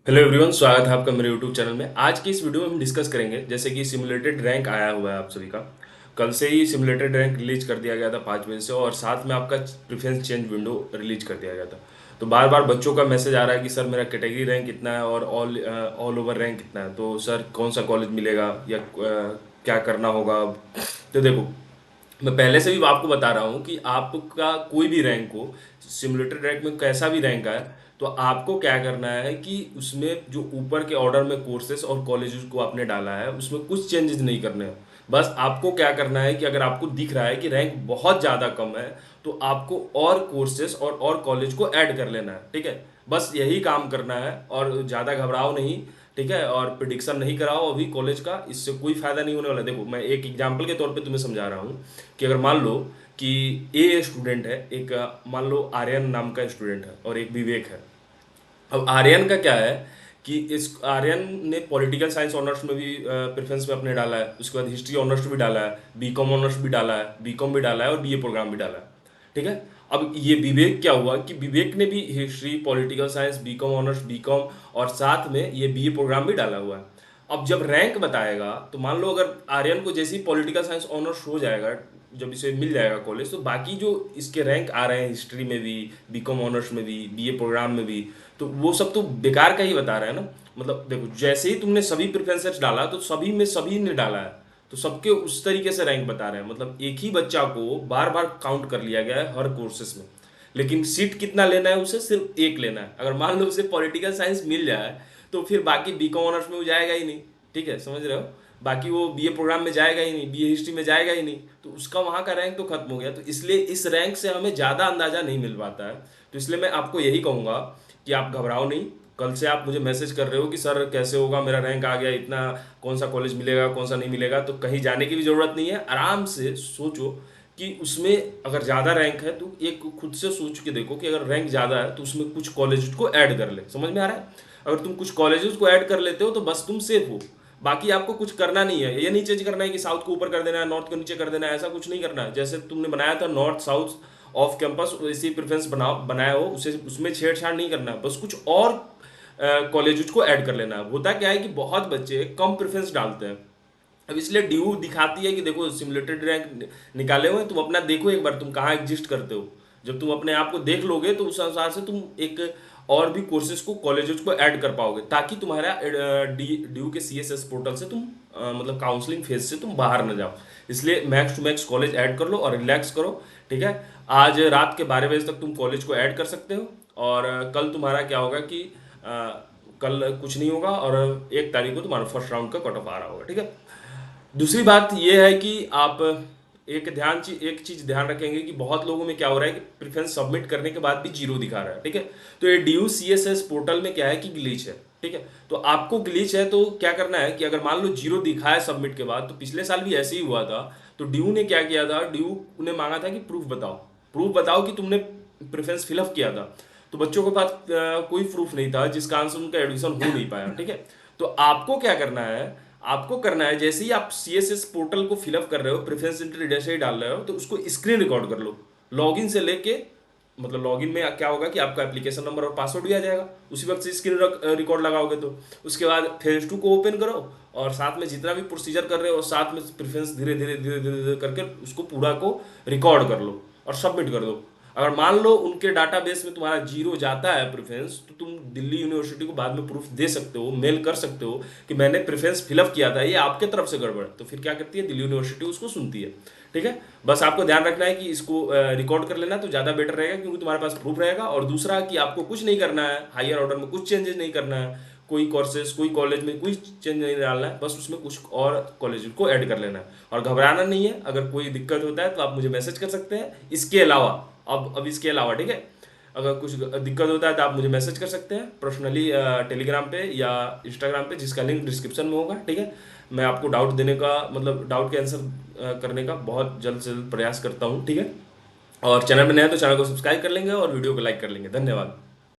Hello everyone, स्वागत है आपका मेरे यूट्यूब चैनल में। आज की इस वीडियो में हम डिस्कस करेंगे जैसे कि सिमुलेटेड रैंक आया हुआ है आप सभी का। कल से ही सिमुलेटेड रैंक रिलीज कर दिया गया था 5 बजे से, और साथ में आपका प्रेफरेंस चेंज विंडो रिलीज कर दिया गया था। तो बार बार बच्चों का मैसेज आ रहा है कि सर मेरा कैटेगरी रैंक कितना है और ऑल ओवर रैंक कितना है, तो सर कौन सा कॉलेज मिलेगा या क्या करना होगा अब। तो देखो, मैं पहले से भी आपको बता रहा हूँ कि आपका कोई भी रैंक हो, सिमुलेटेड रैंक में कैसा भी रैंक आए, तो आपको क्या करना है कि उसमें जो ऊपर के ऑर्डर में कोर्सेज और कॉलेजेस को आपने डाला है उसमें कुछ चेंजेस नहीं करने हैं। बस आपको क्या करना है कि अगर आपको दिख रहा है कि रैंक बहुत ज़्यादा कम है, तो आपको और कोर्सेज और कॉलेज को ऐड कर लेना है। ठीक है, बस यही काम करना है और ज़्यादा घबराओ नहीं। ठीक है, और प्रिडिक्शन नहीं कराओ अभी कॉलेज का, इससे कोई फायदा नहीं होने वाला। देखो, मैं एक एग्जांपल के तौर पे तुम्हें समझा रहा हूँ कि अगर मान लो कि ए स्टूडेंट है, एक मान लो आर्यन नाम का स्टूडेंट है और एक विवेक है। अब आर्यन का क्या है कि इस आर्यन ने पॉलिटिकल साइंस ऑनर्स में भी प्रेफरेंस में अपने डाला है, उसके बाद हिस्ट्री ऑनर्स भी डाला है, बीकॉम ऑनर्स भी डाला है, बीकॉम भी डाला है और बीए प्रोग्राम भी डाला है। ठीक है, अब ये विवेक क्या हुआ कि विवेक ने भी history, political science, BCom honours, BCom और साथ में ये बीए प्रोग्राम भी डाला हुआ है। अब जब रैंक बताएगा तो मान लो अगर आर्यन को जैसे ही पॉलिटिकल साइंस ऑनर्स हो जाएगा, जब इसे मिल जाएगा कॉलेज, तो बाकी जो इसके रैंक आ रहे हैं हिस्ट्री में भी, बीकॉम ऑनर्स में भी, बीए प्रोग्राम में भी, तो वो सब तो बेकार का ही बता रहे हैं ना। मतलब देखो, जैसे ही तुमने सभी प्रेफरेंसेस डाला तो सभी में सभी ने डाला है, तो सबके उस तरीके से रैंक बता रहे हैं। मतलब एक ही बच्चा को बार बार काउंट कर लिया गया है हर कोर्सेस में, लेकिन सीट कितना लेना है, उसे सिर्फ एक लेना है। अगर मान लो उसे पॉलिटिकल साइंस मिल जाए तो फिर बाकी बीकॉम ऑनर्स में वो जाएगा ही नहीं। ठीक है, समझ रहे हो, बाकी वो बीए प्रोग्राम में जाएगा ही नहीं, बीए हिस्ट्री में जाएगा ही नहीं, तो उसका वहाँ का रैंक तो खत्म हो गया। तो इसलिए इस रैंक से हमें ज़्यादा अंदाजा नहीं मिल पाता है। तो इसलिए मैं आपको यही कहूँगा कि आप घबराओ नहीं। कल से आप मुझे मैसेज कर रहे हो कि सर कैसे होगा, मेरा रैंक आ गया इतना, कौन सा कॉलेज मिलेगा कौन सा नहीं मिलेगा, तो कहीं जाने की भी ज़रूरत नहीं है। आराम से सोचो कि उसमें अगर ज़्यादा रैंक है तो एक खुद से सोच के देखो कि अगर रैंक ज़्यादा है तो उसमें कुछ कॉलेज को ऐड कर ले। समझ में आ रहा है? अगर तुम कुछ कॉलेजेस को ऐड कर लेते हो तो बस तुम सेफ हो। बाकी आपको कुछ करना नहीं है, ये नहीं चेंज करना है कि साउथ को ऊपर कर देना है, नॉर्थ को नीचे कर देना है, ऐसा कुछ नहीं करना है। जैसे तुमने बनाया था नॉर्थ साउथ ऑफ कैंपस, वैसी प्रेफरेंस बनाया हो, उसे उसमें छेड़छाड़ नहीं करना है, बस कुछ और कॉलेज को ऐड कर लेना है। होता क्या है कि बहुत बच्चे कम प्रेफरेंस डालते हैं। अब इसलिए ड्यू दिखाती है कि देखो सिमुलेटेड रैंक निकाले हुए हैं, तुम अपना देखो एक बार तुम कहाँ एग्जिस्ट करते हो। जब तुम अपने आप को देख लोगे तो उस अनुसार से तुम एक और भी कोर्सेज को, कॉलेजेस को ऐड कर पाओगे, ताकि तुम्हारा ड्यू के सीएसएस पोर्टल से तुम मतलब काउंसलिंग फेज से तुम बाहर न जाओ। इसलिए max to max college add कर लो और रिलैक्स करो। ठीक है, आज रात के 12 बजे तक तुम कॉलेज को ऐड कर सकते हो, और कल तुम्हारा क्या होगा कि कल कुछ नहीं होगा, और 1 तारीख को तुम्हारा फर्स्ट राउंड का कट ऑफ आ रहा होगा। ठीक है, दूसरी बात यह है कि आप एक चीज ध्यान रखेंगे कि बहुत लोगों में क्या हो रहा है कि प्रेफरेंस सबमिट करने के बाद भी जीरो दिखा रहा है। ठीक है, तो ये ड्यू सीएसएस पोर्टल में क्या है कि ग्लिच है। ठीक है, तो आपको ग्लिच है तो क्या करना है कि अगर मान लो जीरो दिखा है सबमिट के बाद, तो पिछले साल भी ऐसे ही हुआ था। तो ड्यू ने क्या किया था, ड्यू ने मांगा था कि प्रूफ बताओ कि तुमने प्रेफरेंस फिलअप किया था। तो बच्चों के पास कोई प्रूफ नहीं था, जिस कारण से उनका एडमिशन हो नहीं पाया। ठीक है, तो आपको क्या करना है, आपको करना है जैसे ही आप सीएसएस पोर्टल को फिलअप कर रहे हो, प्रेफरेंस एंट्री जैसे ही डाल रहे हो, तो उसको स्क्रीन रिकॉर्ड कर लो। लॉगिन से लेके, मतलब लॉगिन में क्या होगा कि आपका एप्लीकेशन नंबर और पासवर्ड भी आ जाएगा, उसी वक्त से स्क्रीन रिकॉर्ड लगाओगे। तो उसके बाद फेज 2 को ओपन करो, और साथ में जितना भी प्रोसीजर कर रहे हो, और साथ में प्रेफरेंस धीरे धीरे धीरे धीरे धीरे करके उसको पूरा को रिकॉर्ड कर लो और सबमिट कर दो। अगर मान लो उनके डाटाबेस में तुम्हारा जीरो जाता है प्रेफरेंस, तो तुम दिल्ली यूनिवर्सिटी को बाद में प्रूफ दे सकते हो, मेल कर सकते हो कि मैंने प्रेफरेंस फिलअप किया था, ये आपके तरफ से गड़बड़ है। तो फिर क्या करती है दिल्ली यूनिवर्सिटी, उसको सुनती है। ठीक है, बस आपको ध्यान रखना है कि इसको रिकॉर्ड कर लेना तो ज़्यादा बेटर रहेगा, क्योंकि तुम्हारे पास प्रूफ रहेगा। और दूसरा कि आपको कुछ नहीं करना है, हायर ऑर्डर में कुछ चेंजेस नहीं करना है, कोई कोर्सेज कोई कॉलेज में कोई चेंज नहीं डालना है, बस उसमें कुछ और कॉलेज को ऐड कर लेना है। और घबराना नहीं है, अगर कोई दिक्कत होता है तो आप मुझे मैसेज कर सकते हैं। इसके अलावा अब इसके अलावा, ठीक है, अगर कुछ दिक्कत होता है तो आप मुझे मैसेज कर सकते हैं पर्सनली, टेलीग्राम पे या इंस्टाग्राम पे, जिसका लिंक डिस्क्रिप्शन में होगा। ठीक है, मैं आपको डाउट देने का, मतलब डाउट के आंसर करने का बहुत जल्द से जल्द प्रयास करता हूँ। ठीक है, और चैनल में नया है तो चैनल को सब्सक्राइब कर लेंगे और वीडियो को लाइक कर लेंगे। धन्यवाद।